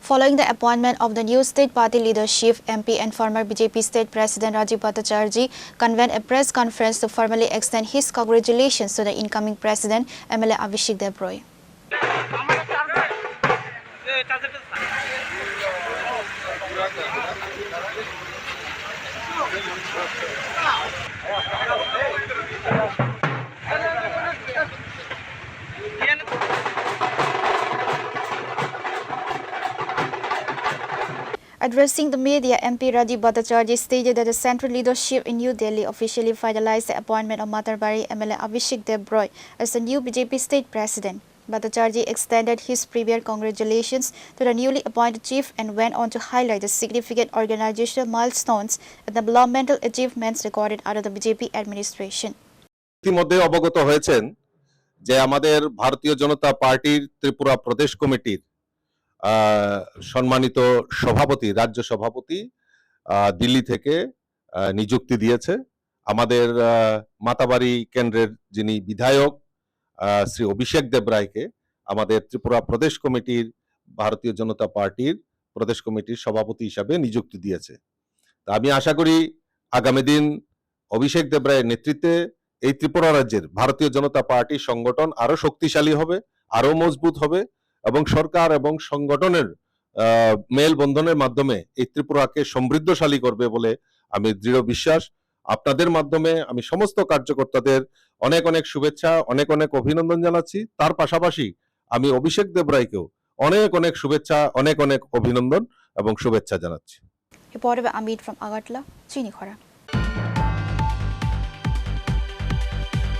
Following the appointment of the new state party leadership, MP and former BJP state president Rajiv Bhattacharjee convened a press conference to formally extend his congratulations to the incoming president, MLA Abhishek Dev Roy. Addressing the media, MP Rajiv Bhattacharjee stated that the central leadership in New Delhi officially finalized the appointment of Matarbari MLA Abhishek Dev Roy as the new BJP state president. Bhattacharjee extended his premier congratulations to the newly appointed chief and went on to highlight the significant organizational milestones and developmental achievements recorded under the BJP administration. ইতিমধ্যে অবগত হয়েছেন যে আমাদের ভারতীয় জনতা পার্টির ত্রিপুরা প্রদেশ কমিটির সম্মানিত সভাপতি রাজ্য সভাপতি দিল্লি থেকে নিযুক্তি দিয়েছে আমাদের মাতাবাড়ি কেন্দ্রের যিনি বিধায়ক শ্রী অভিষেক দেব রায়কে আমাদের ত্রিপুরা প্রদেশ কমিটির ভারতীয় জনতা পার্টির প্রদেশ কমিটির সভাপতি হিসাবে নিযুক্তি দিয়েছে আমি আশা করি আগামী দিন অভিষেক দেব রায়ের নেতৃত্বে এই ত্রিপুরা রাজ্যের ভারতীয় জনতা পার্টি সংগঠন আরো শক্তিশালী হবে আরো মজবুত হবে এবং সরকার এবং সংগঠনের মেলবন্ধনের মাধ্যমে এই ত্রিপুরাকে সমৃদ্ধশালী করবে বলে আমি দৃঢ় বিশ্বাস আপনাদের মাধ্যমে আমি সমস্ত কার্যকর্তাদের অনেক অনেক শুভেচ্ছা অনেক অনেক অভিনন্দন জানাচ্ছি তার পাশাপাশি আমি অভিষেক দেব রায়কেও অনেক অনেক শুভেচ্ছা অনেক অনেক অভিনন্দন এবং শুভেচ্ছা জানাচ্ছি Reported by Amit from Agartala, Chini Khora.